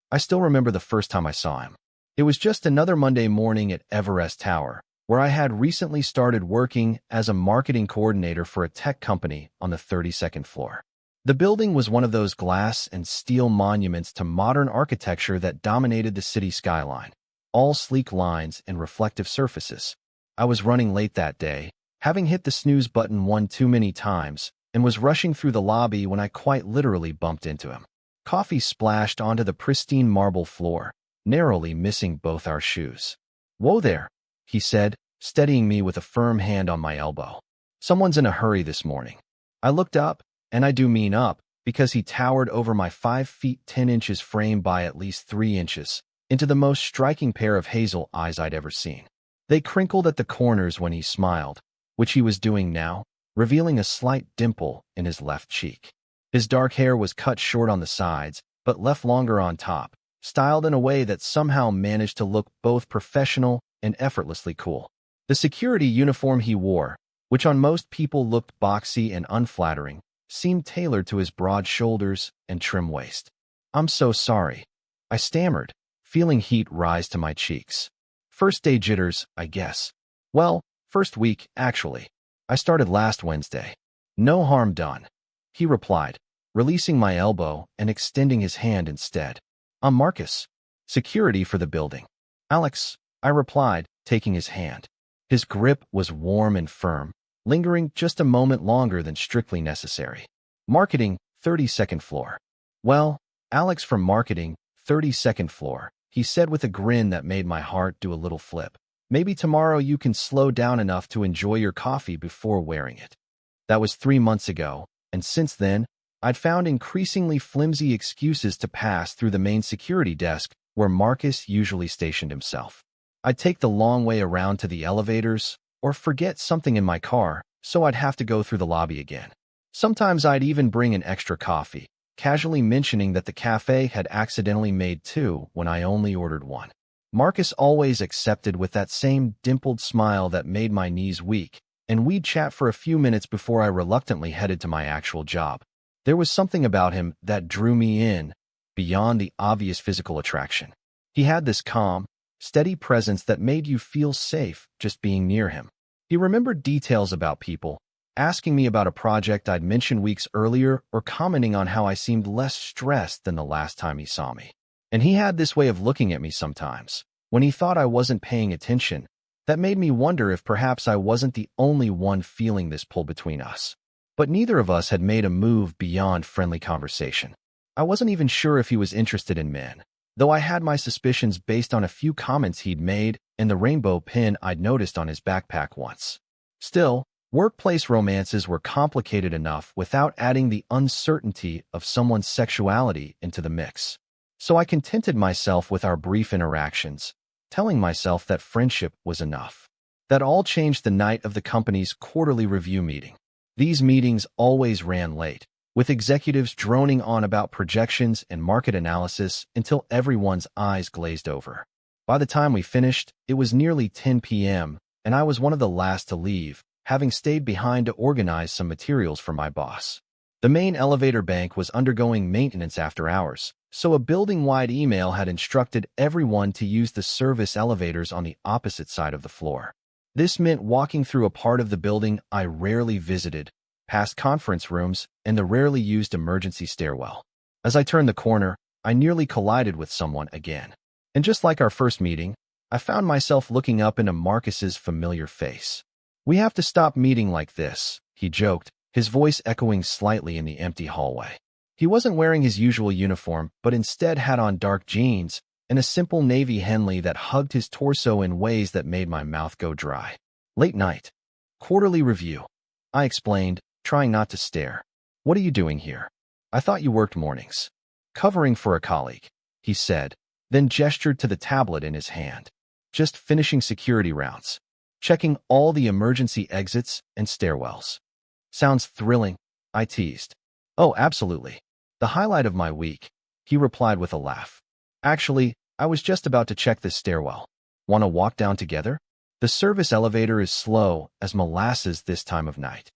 I still remember the first time I saw him. It was just another Monday morning at Everest Tower, where I had recently started working as a marketing coordinator for a tech company on the 32nd floor. The building was one of those glass and steel monuments to modern architecture that dominated the city skyline, all sleek lines and reflective surfaces. I was running late that day, having hit the snooze button one too many times, and was rushing through the lobby when I quite literally bumped into him. Coffee splashed onto the pristine marble floor, narrowly missing both our shoes. "Whoa there," he said, steadying me with a firm hand on my elbow. "Someone's in a hurry this morning." I looked up, and I do mean up, because he towered over my 5 feet 10 inches frame by at least 3 inches, into the most striking pair of hazel eyes I'd ever seen. They crinkled at the corners when he smiled, which he was doing now, revealing a slight dimple in his left cheek. His dark hair was cut short on the sides, but left longer on top, styled in a way that somehow managed to look both professional and effortlessly cool. The security uniform he wore, which on most people looked boxy and unflattering, seemed tailored to his broad shoulders and trim waist. "I'm so sorry," I stammered, feeling heat rise to my cheeks. "First day jitters, I guess." "Well, first week, actually. I started last Wednesday." "No harm done," he replied, releasing my elbow and extending his hand instead. "I'm Marcus, security for the building." "Alex," I replied, taking his hand. His grip was warm and firm, lingering just a moment longer than strictly necessary. "Marketing, 32nd floor." "Well, Alex from marketing, 32nd floor," he said with a grin that made my heart do a little flip. "Maybe tomorrow you can slow down enough to enjoy your coffee before wearing it." That was 3 months ago, and since then, I'd found increasingly flimsy excuses to pass through the main security desk where Marcus usually stationed himself. I'd take the long way around to the elevators, or forget something in my car, so I'd have to go through the lobby again. Sometimes I'd even bring an extra coffee, casually mentioning that the cafe had accidentally made 2 when I only ordered 1. Marcus always accepted with that same dimpled smile that made my knees weak, and we'd chat for a few minutes before I reluctantly headed to my actual job. There was something about him that drew me in, beyond the obvious physical attraction. He had this calm, steady presence that made you feel safe just being near him. He remembered details about people, asking me about a project I'd mentioned weeks earlier or commenting on how I seemed less stressed than the last time he saw me. And he had this way of looking at me sometimes, when he thought I wasn't paying attention, that made me wonder if perhaps I wasn't the only one feeling this pull between us. But neither of us had made a move beyond friendly conversation. I wasn't even sure if he was interested in men, though I had my suspicions based on a few comments he'd made and the rainbow pin I'd noticed on his backpack once. Still, workplace romances were complicated enough without adding the uncertainty of someone's sexuality into the mix. So I contented myself with our brief interactions, telling myself that friendship was enough. That all changed the night of the company's quarterly review meeting. These meetings always ran late, with executives droning on about projections and market analysis until everyone's eyes glazed over. By the time we finished, it was nearly 10 p.m., and I was one of the last to leave, having stayed behind to organize some materials for my boss. The main elevator bank was undergoing maintenance after hours, so a building-wide email had instructed everyone to use the service elevators on the opposite side of the floor. This meant walking through a part of the building I rarely visited, past conference rooms and the rarely used emergency stairwell. As I turned the corner, I nearly collided with someone again. And just like our first meeting, I found myself looking up into Marcus's familiar face. "We have to stop meeting like this," he joked, his voice echoing slightly in the empty hallway. He wasn't wearing his usual uniform, but instead had on dark jeans and a simple navy Henley that hugged his torso in ways that made my mouth go dry. "Late night. Quarterly review," I explained, trying not to stare. "What are you doing here?" "I thought you worked mornings." "Covering for a colleague," he said, then gestured to the tablet in his hand. "Just finishing security rounds. Checking all the emergency exits and stairwells." "Sounds thrilling," I teased. "Oh, absolutely. The highlight of my week," he replied with a laugh. "Actually, I was just about to check this stairwell. Want to walk down together? The service elevator is slow as molasses this time of night."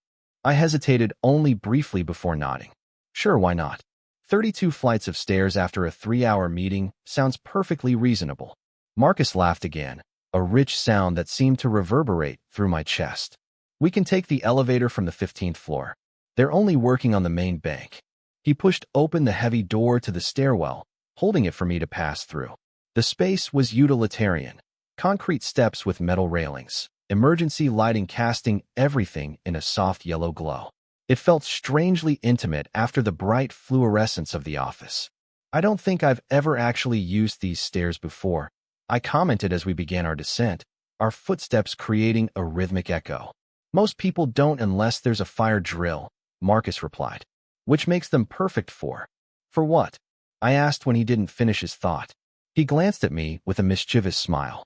I hesitated only briefly before nodding. "Sure, why not?" 32 flights of stairs after a 3-hour meeting sounds perfectly reasonable. Marcus laughed again, a rich sound that seemed to reverberate through my chest. We can take the elevator from the 15th floor. They're only working on the main bank. He pushed open the heavy door to the stairwell, holding it for me to pass through. The space was utilitarian. Concrete steps with metal railings, emergency lighting casting everything in a soft yellow glow. It felt strangely intimate after the bright fluorescence of the office. I don't think I've ever actually used these stairs before, I commented as we began our descent, our footsteps creating a rhythmic echo. Most people don't unless there's a fire drill, Marcus replied. Which makes them perfect for what? I asked when he didn't finish his thought. He glanced at me with a mischievous smile.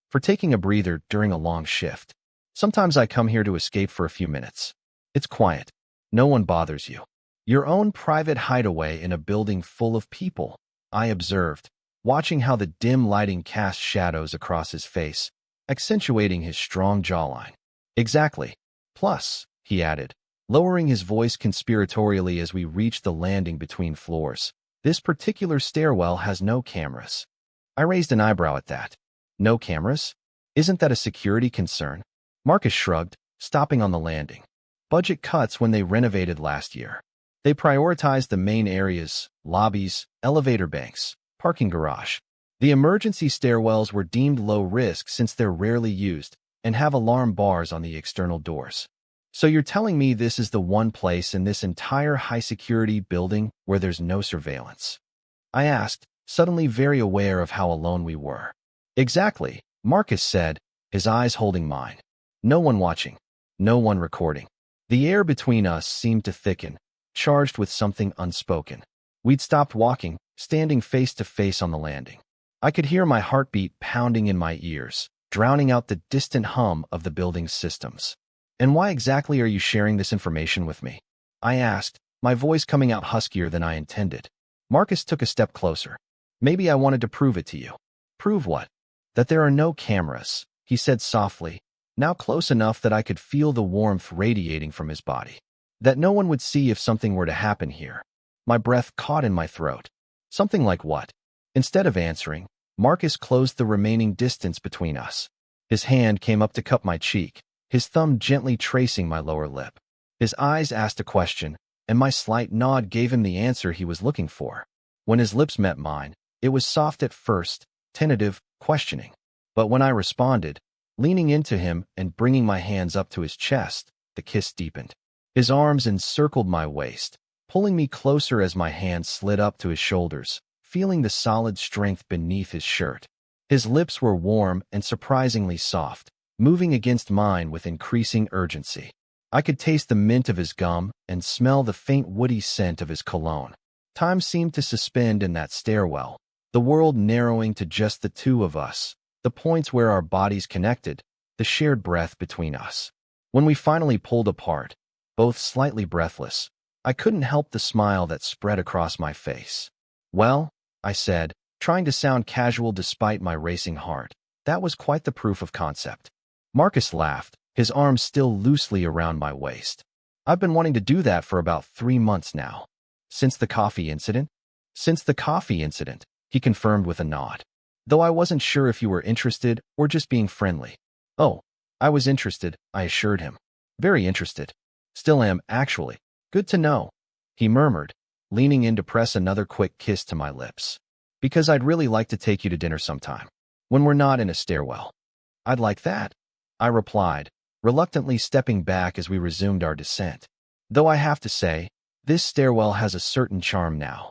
For taking a breather during a long shift. Sometimes I come here to escape for a few minutes. It's quiet. No one bothers you. Your own private hideaway in a building full of people, I observed, watching how the dim lighting cast shadows across his face, accentuating his strong jawline. Exactly. Plus, he added, lowering his voice conspiratorially as we reached the landing between floors, this particular stairwell has no cameras. I raised an eyebrow at that. No cameras? Isn't that a security concern? Marcus shrugged, stopping on the landing. Budget cuts when they renovated last year. They prioritized the main areas, lobbies, elevator banks, parking garage. The emergency stairwells were deemed low risk since they're rarely used and have alarm bars on the external doors. So you're telling me this is the one place in this entire high-security building where there's no surveillance? I asked, suddenly very aware of how alone we were. Exactly, Marcus said, his eyes holding mine. No one watching. No one recording. The air between us seemed to thicken, charged with something unspoken. We'd stopped walking, standing face to face on the landing. I could hear my heartbeat pounding in my ears, drowning out the distant hum of the building's systems. And why exactly are you sharing this information with me? I asked, my voice coming out huskier than I intended. Marcus took a step closer. Maybe I wanted to prove it to you. Prove what? That there are no cameras, he said softly, now close enough that I could feel the warmth radiating from his body. That no one would see if something were to happen here. My breath caught in my throat. Something like what? Instead of answering, Marcus closed the remaining distance between us. His hand came up to cup my cheek, his thumb gently tracing my lower lip. His eyes asked a question, and my slight nod gave him the answer he was looking for. When his lips met mine, it was soft at first, tentative, questioning. But when I responded, leaning into him and bringing my hands up to his chest, the kiss deepened. His arms encircled my waist, pulling me closer as my hands slid up to his shoulders, feeling the solid strength beneath his shirt. His lips were warm and surprisingly soft, moving against mine with increasing urgency. I could taste the mint of his gum and smell the faint woody scent of his cologne. Time seemed to suspend in that stairwell, the world narrowing to just the two of us, the points where our bodies connected, the shared breath between us. When we finally pulled apart, both slightly breathless, I couldn't help the smile that spread across my face. Well, I said, trying to sound casual despite my racing heart, that was quite the proof of concept. Marcus laughed, his arms still loosely around my waist. I've been wanting to do that for about 3 months now. Since the coffee incident? Since the coffee incident, he confirmed with a nod. Though I wasn't sure if you were interested or just being friendly. Oh, I was interested, I assured him. Very interested. Still am, actually. Good to know, he murmured, leaning in to press another quick kiss to my lips. Because I'd really like to take you to dinner sometime. When we're not in a stairwell. I'd like that, I replied, reluctantly stepping back as we resumed our descent. Though I have to say, this stairwell has a certain charm now.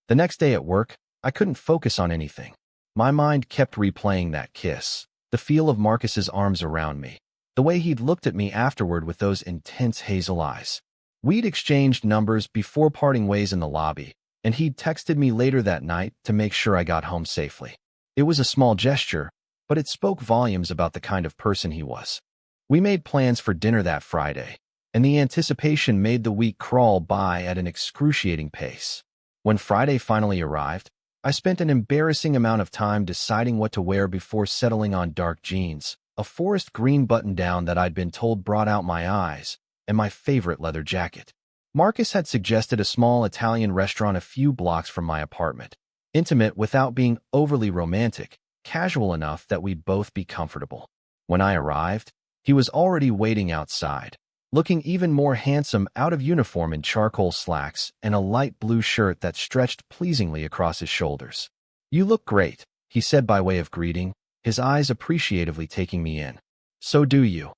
The next day at work, I couldn't focus on anything. My mind kept replaying that kiss, the feel of Marcus's arms around me, the way he'd looked at me afterward with those intense hazel eyes. We'd exchanged numbers before parting ways in the lobby, and he'd texted me later that night to make sure I got home safely. It was a small gesture, but it spoke volumes about the kind of person he was. We made plans for dinner that Friday, and the anticipation made the week crawl by at an excruciating pace. When Friday finally arrived, I spent an embarrassing amount of time deciding what to wear before settling on dark jeans, a forest green button-down that I'd been told brought out my eyes, and my favorite leather jacket. Marcus had suggested a small Italian restaurant a few blocks from my apartment. Intimate without being overly romantic, casual enough that we'd both be comfortable. When I arrived, he was already waiting outside, looking even more handsome out of uniform in charcoal slacks and a light blue shirt that stretched pleasingly across his shoulders. "You look great," he said by way of greeting, his eyes appreciatively taking me in. "So do you,"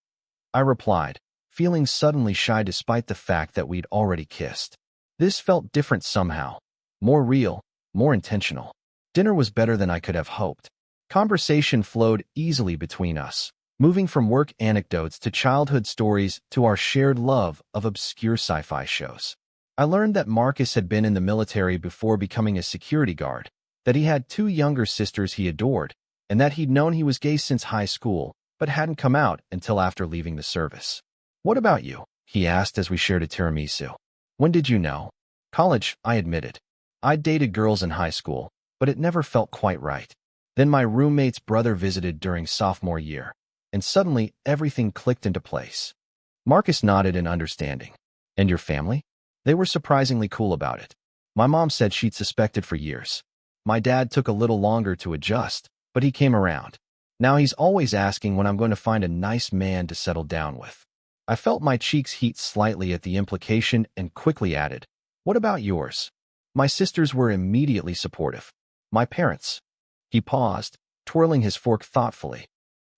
I replied, feeling suddenly shy despite the fact that we'd already kissed. This felt different somehow, more real, more intentional. Dinner was better than I could have hoped. Conversation flowed easily between us, moving from work anecdotes to childhood stories to our shared love of obscure sci-fi shows. I learned that Marcus had been in the military before becoming a security guard, that he had 2 younger sisters he adored, and that he'd known he was gay since high school, but hadn't come out until after leaving the service. "What about you?" he asked as we shared a tiramisu. "When did you know?" "College," I admitted. I'd dated girls in high school, but it never felt quite right. Then my roommate's brother visited during sophomore year, and suddenly everything clicked into place. Marcus nodded in understanding. "And your family?" "They were surprisingly cool about it. My mom said she'd suspected for years. My dad took a little longer to adjust, but he came around. Now he's always asking when I'm going to find a nice man to settle down with." I felt my cheeks heat slightly at the implication and quickly added, "What about yours?" My sisters were immediately supportive. "My parents." He paused, twirling his fork thoughtfully.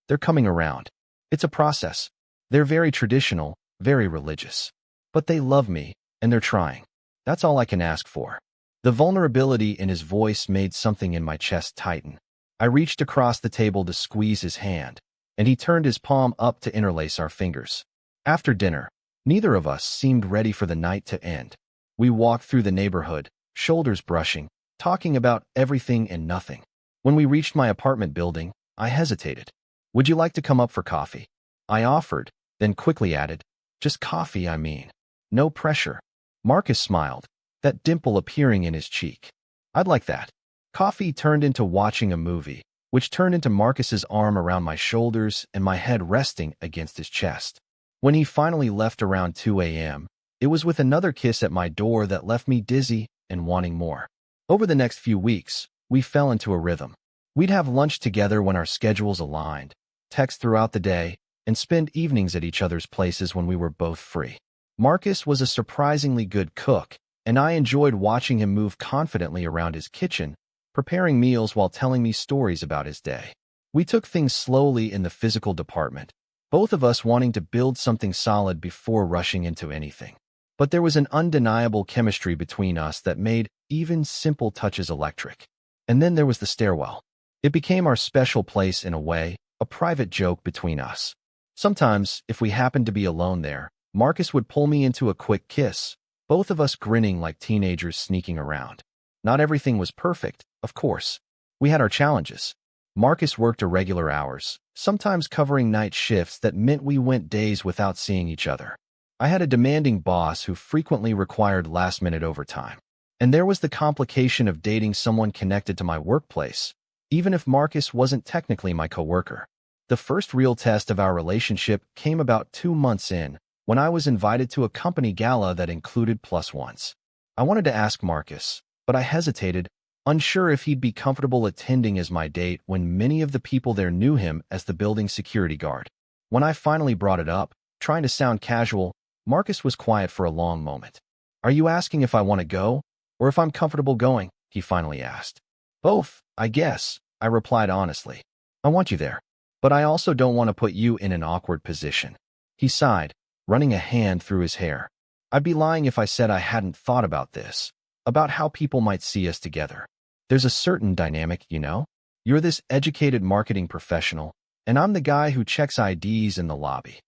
"They're coming around. It's a process. They're very traditional, very religious. But they love me, and they're trying. That's all I can ask for." The vulnerability in his voice made something in my chest tighten. I reached across the table to squeeze his hand, and he turned his palm up to interlace our fingers. After dinner, neither of us seemed ready for the night to end. We walked through the neighborhood, shoulders brushing, talking about everything and nothing. When we reached my apartment building, I hesitated. "Would you like to come up for coffee?" I offered, then quickly added, "Just coffee, I mean. No pressure." Marcus smiled, that dimple appearing in his cheek. "I'd like that." Coffee turned into watching a movie, which turned into Marcus's arm around my shoulders and my head resting against his chest. When he finally left around 2 a.m., it was with another kiss at my door that left me dizzy and wanting more. Over the next few weeks, we fell into a rhythm. We'd have lunch together when our schedules aligned, text throughout the day, and spend evenings at each other's places when we were both free. Marcus was a surprisingly good cook, and I enjoyed watching him move confidently around his kitchen, preparing meals while telling me stories about his day. We took things slowly in the physical department, both of us wanting to build something solid before rushing into anything. But there was an undeniable chemistry between us that made even simple touches electric. And then there was the stairwell. It became our special place in a way, a private joke between us. Sometimes, if we happened to be alone there, Marcus would pull me into a quick kiss, both of us grinning like teenagers sneaking around. Not everything was perfect, of course. We had our challenges. Marcus worked irregular hours, sometimes covering night shifts that meant we went days without seeing each other. I had a demanding boss who frequently required last-minute overtime. And there was the complication of dating someone connected to my workplace, even if Marcus wasn't technically my coworker. The first real test of our relationship came about 2 months in, when I was invited to a company gala that included +1s. I wanted to ask Marcus, but I hesitated, unsure if he'd be comfortable attending as my date when many of the people there knew him as the building security guard. When I finally brought it up, trying to sound casual, Marcus was quiet for a long moment. "Are you asking if I want to go, or if I'm comfortable going?" he finally asked. "Both, I guess," I replied honestly. "I want you there, but I also don't want to put you in an awkward position." He sighed, running a hand through his hair. "I'd be lying if I said I hadn't thought about this, about how people might see us together. There's a certain dynamic, you know? You're this educated marketing professional, and I'm the guy who checks IDs in the lobby.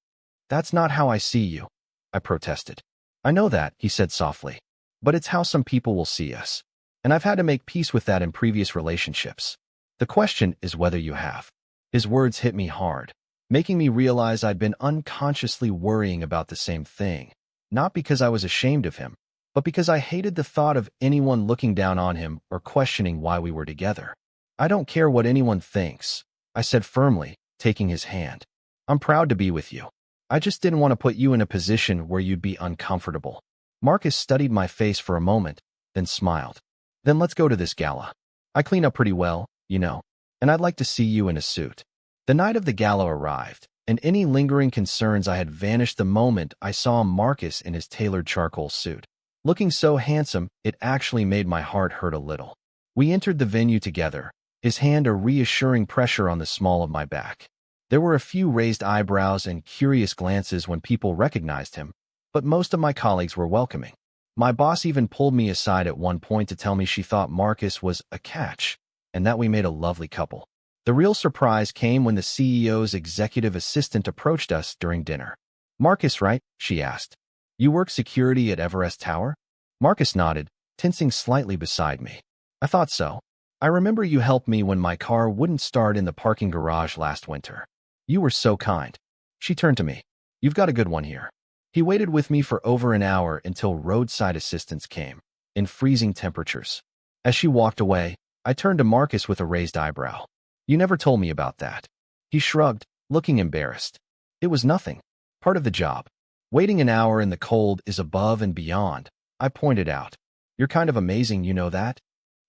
That's not how I see you," I protested. "I know that," he said softly, "but it's how some people will see us. And I've had to make peace with that in previous relationships. The question is whether you have." His words hit me hard, making me realize I'd been unconsciously worrying about the same thing, not because I was ashamed of him, but because I hated the thought of anyone looking down on him or questioning why we were together. "I don't care what anyone thinks," I said firmly, taking his hand. "I'm proud to be with you. I just didn't want to put you in a position where you'd be uncomfortable." Marcus studied my face for a moment, then smiled. Then let's go to this gala. I clean up pretty well, you know, and I'd like to see you in a suit. The night of the gala arrived, and any lingering concerns I had vanished the moment I saw Marcus in his tailored charcoal suit. Looking so handsome, it actually made my heart hurt a little. We entered the venue together, his hand a reassuring pressure on the small of my back. There were a few raised eyebrows and curious glances when people recognized him, but most of my colleagues were welcoming. My boss even pulled me aside at one point to tell me she thought Marcus was a catch, and that we made a lovely couple. The real surprise came when the CEO's executive assistant approached us during dinner. Marcus, right? She asked. You work security at Everest Tower? Marcus nodded, tensing slightly beside me. I thought so. I remember you helped me when my car wouldn't start in the parking garage last winter. You were so kind. She turned to me. You've got a good one here. He waited with me for over an hour until roadside assistance came, in freezing temperatures. As she walked away, I turned to Marcus with a raised eyebrow. You never told me about that. He shrugged, looking embarrassed. It was nothing. Part of the job. Waiting an hour in the cold is above and beyond, I pointed out. You're kind of amazing, you know that?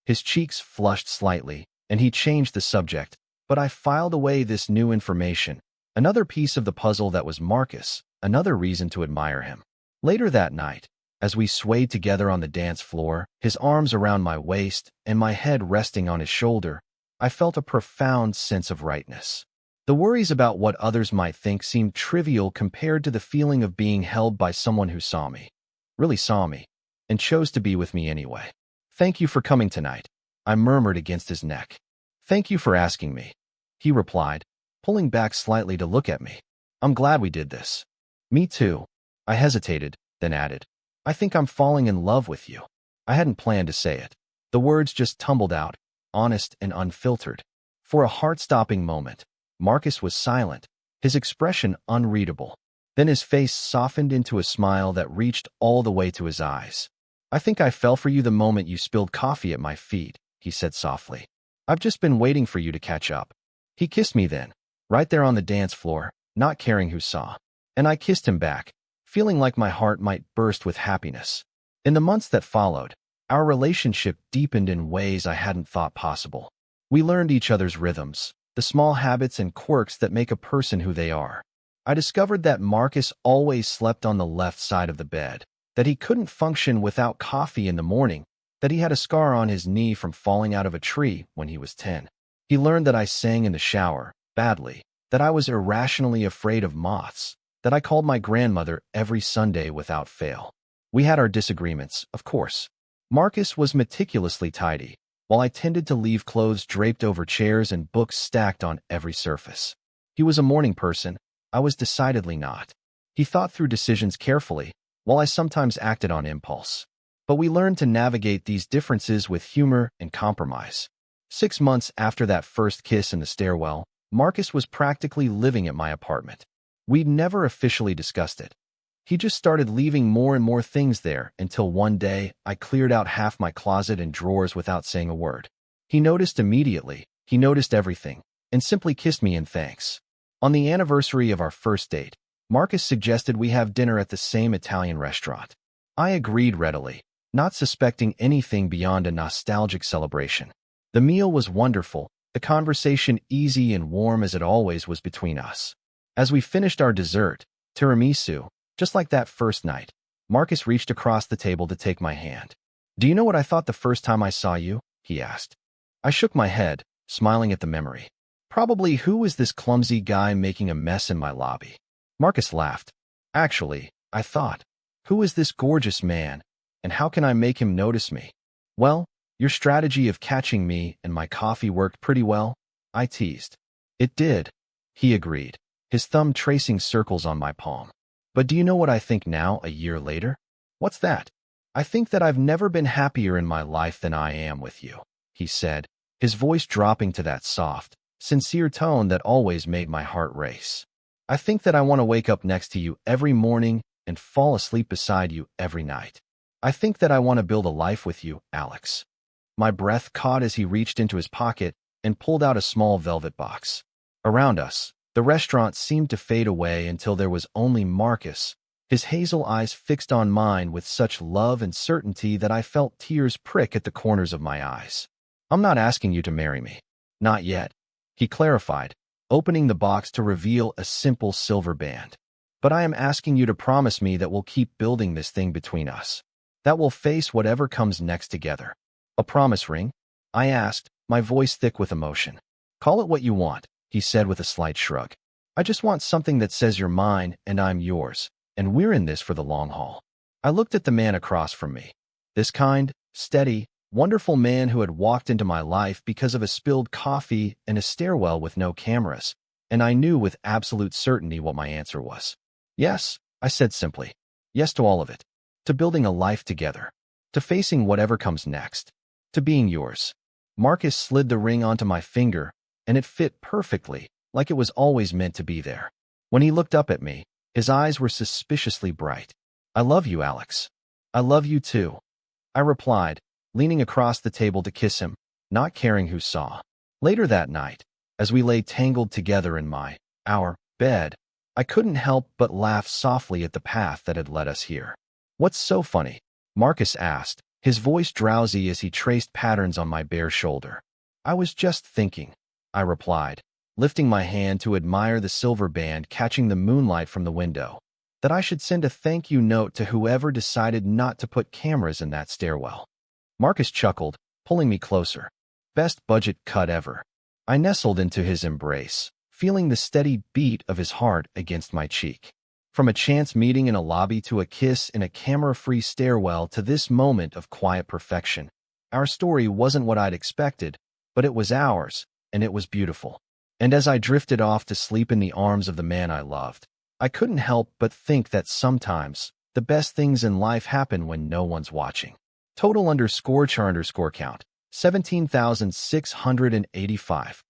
His cheeks flushed slightly, and he changed the subject, but I filed away this new information. Another piece of the puzzle that was Marcus, another reason to admire him. Later that night, as we swayed together on the dance floor, his arms around my waist and my head resting on his shoulder, I felt a profound sense of rightness. The worries about what others might think seemed trivial compared to the feeling of being held by someone who saw me, really saw me, and chose to be with me anyway. Thank you for coming tonight, I murmured against his neck. Thank you for asking me, he replied, pulling back slightly to look at me. I'm glad we did this. Me too. I hesitated, then added, I think I'm falling in love with you. I hadn't planned to say it. The words just tumbled out, honest and unfiltered. For a heart-stopping moment, Marcus was silent, his expression unreadable. Then his face softened into a smile that reached all the way to his eyes. I think I fell for you the moment you spilled coffee at my feet, he said softly. I've just been waiting for you to catch up. He kissed me then, right there on the dance floor, not caring who saw. And I kissed him back, feeling like my heart might burst with happiness. In the months that followed, our relationship deepened in ways I hadn't thought possible. We learned each other's rhythms, the small habits and quirks that make a person who they are. I discovered that Marcus always slept on the left side of the bed, that he couldn't function without coffee in the morning, that he had a scar on his knee from falling out of a tree when he was 10. He learned that I sang in the shower, badly, that I was irrationally afraid of moths, that I called my grandmother every Sunday without fail. We had our disagreements, of course. Marcus was meticulously tidy, while I tended to leave clothes draped over chairs and books stacked on every surface. He was a morning person, I was decidedly not. He thought through decisions carefully, while I sometimes acted on impulse. But we learned to navigate these differences with humor and compromise. 6 months after that first kiss in the stairwell, Marcus was practically living at my apartment. We'd never officially discussed it. He just started leaving more and more things there until one day I cleared out half my closet and drawers without saying a word. He noticed immediately, he noticed everything, and simply kissed me in thanks. On the anniversary of our first date, Marcus suggested we have dinner at the same Italian restaurant. I agreed readily, not suspecting anything beyond a nostalgic celebration. The meal was wonderful, the conversation easy and warm as it always was between us. As we finished our dessert, tiramisu, just like that first night, Marcus reached across the table to take my hand. Do you know what I thought the first time I saw you? He asked. I shook my head, smiling at the memory. Probably, who is this clumsy guy making a mess in my lobby? Marcus laughed. Actually, I thought, who is this gorgeous man, and how can I make him notice me? Well, your strategy of catching me and my coffee worked pretty well, I teased. It did, he agreed, his thumb tracing circles on my palm. But do you know what I think now, a year later? What's that? I think that I've never been happier in my life than I am with you, he said, his voice dropping to that soft, sincere tone that always made my heart race. I think that I want to wake up next to you every morning and fall asleep beside you every night. I think that I want to build a life with you, Alex. My breath caught as he reached into his pocket and pulled out a small velvet box. Around us, the restaurant seemed to fade away until there was only Marcus, his hazel eyes fixed on mine with such love and certainty that I felt tears prick at the corners of my eyes. "I'm not asking you to marry me. Not yet," he clarified, opening the box to reveal a simple silver band. "But I am asking you to promise me that we'll keep building this thing between us, that we'll face whatever comes next together." "A promise ring?" I asked, my voice thick with emotion. "Call it what you want," he said with a slight shrug. "I just want something that says you're mine and I'm yours, and we're in this for the long haul." I looked at the man across from me. This kind, steady, wonderful man who had walked into my life because of a spilled coffee and a stairwell with no cameras, and I knew with absolute certainty what my answer was. "Yes," I said simply. "Yes to all of it. To building a life together. To facing whatever comes next. To being yours." Marcus slid the ring onto my finger, and it fit perfectly, like it was always meant to be there. When he looked up at me, his eyes were suspiciously bright. "I love you, Alex." "I love you too," I replied, leaning across the table to kiss him, not caring who saw. Later that night, as we lay tangled together in our bed, I couldn't help but laugh softly at the path that had led us here. "What's so funny?" Marcus asked, his voice drowsy as he traced patterns on my bare shoulder. "I was just thinking," I replied, lifting my hand to admire the silver band catching the moonlight from the window, "that I should send a thank you note to whoever decided not to put cameras in that stairwell." Marcus chuckled, pulling me closer. "Best budget cut ever." I nestled into his embrace, feeling the steady beat of his heart against my cheek. From a chance meeting in a lobby to a kiss in a camera-free stairwell to this moment of quiet perfection, our story wasn't what I'd expected, but it was ours, and it was beautiful. And as I drifted off to sleep in the arms of the man I loved, I couldn't help but think that sometimes the best things in life happen when no one's watching. Total _char_count, 17,685.